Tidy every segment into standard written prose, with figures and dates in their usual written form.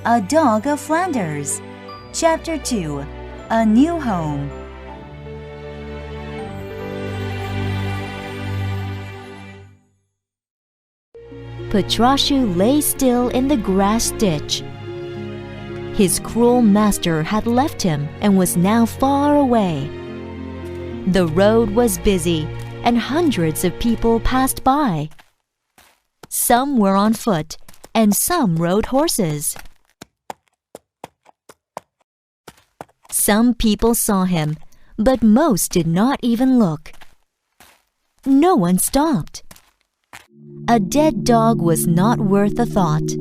A Dog of Flanders. Chapter 2. A New Home. Petrashu lay still in the grass ditch. His cruel master had left him and was now far away. The road was busy, and hundreds of people passed by. Some were on foot, and some rode horses. Some people saw him, but most did not even look. No one stopped. A dead dog was not worth a thought.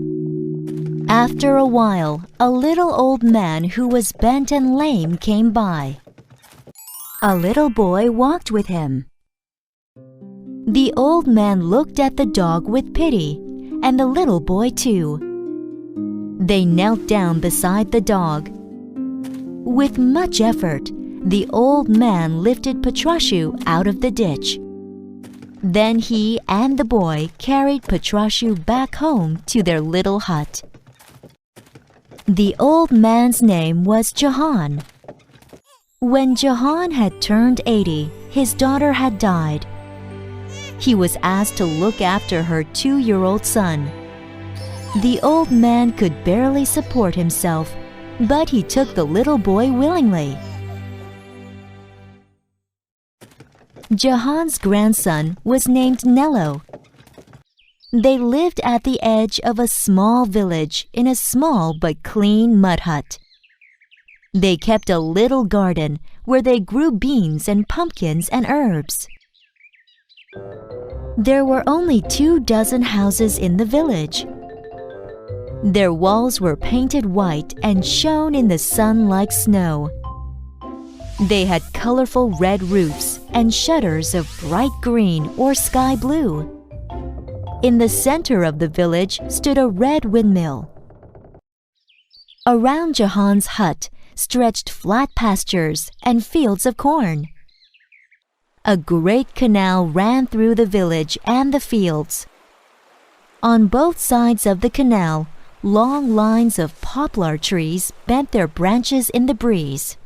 After a while, a little old man who was bent and lame came by. A little boy walked with him. The old man looked at the dog with pity, and the little boy too. They knelt down beside the dog. With much effort, the old man lifted Petrashu out of the ditch. Then he and the boy carried Petrashu back home to their little hut. The old man's name was Jahan. When Jahan had turned 80, his daughter had died. He was asked to look after her 2-year-old son. The old man could barely support himself, but he took the little boy willingly. Jahan's grandson was named Nello. They lived at the edge of a small village in a small but clean mud hut. They kept a little garden where they grew beans and pumpkins and herbs. There were only 24 houses in the village. Their walls were painted white and shone in the sun like snow. They had colorful red roofs and shutters of bright green or sky blue. In the center of the village stood a red windmill. Around Jahan's hut stretched flat pastures and fields of corn. A great canal ran through the village and the fields. On both sides of the canal, long lines of poplar trees bent their branches in the breeze.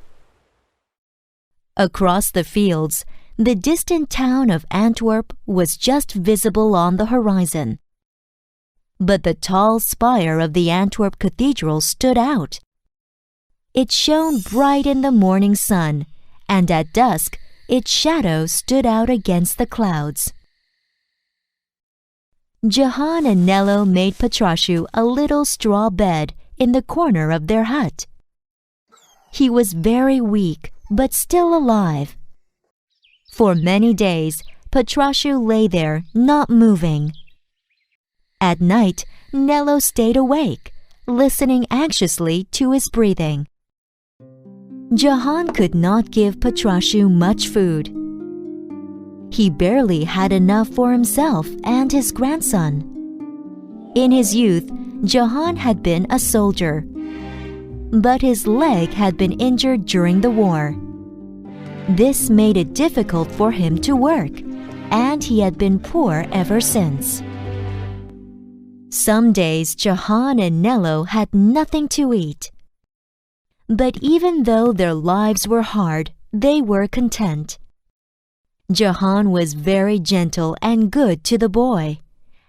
Across the fields, the distant town of Antwerp was just visible on the horizon. But the tall spire of the Antwerp Cathedral stood out. It shone bright in the morning sun, and at dusk its shadow stood out against the clouds. Jahan and Nello made Petrashu a little straw bed in the corner of their hut. He was very weak, but still alive. For many days, Petrashu lay there, not moving. At night, Nello stayed awake, listening anxiously to his breathing. Jahan could not give Petrashu much food. He barely had enough for himself and his grandson. In his youth, Jahan had been a soldier, but his leg had been injured during the war. This made it difficult for him to work, and he had been poor ever since. Some days Jahan and Nello had nothing to eat. But even though their lives were hard, they were content. Jahan was very gentle and good to the boy,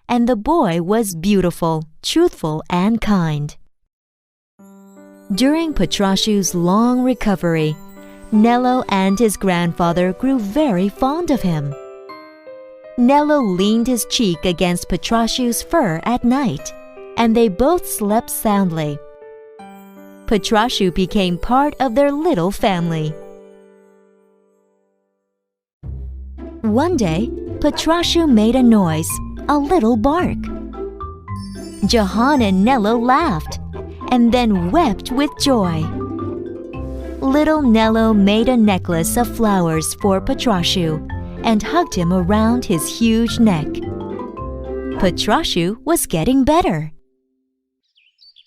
and the boy was beautiful, truthful, and kind. During Petrashu's long recovery, Nello and his grandfather grew very fond of him. Nello leaned his cheek against Petrashu's fur at night, and they both slept soundly. Petrashu became part of their little family. One day, Petrashu made a noise, a little bark. Jahan and Nello laughed, and then wept with joy. Little Nello made a necklace of flowers for Petrashu and hugged him around his huge neck. Petrashu was getting better.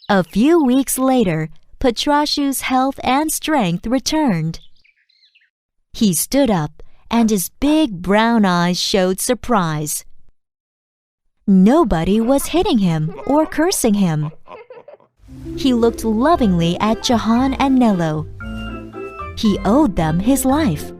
A few weeks later, Petrashu's health and strength returned. He stood up, and his big brown eyes showed surprise. Nobody was hitting him or cursing him. he looked lovingly at Jahan and Nello. He owed them his life.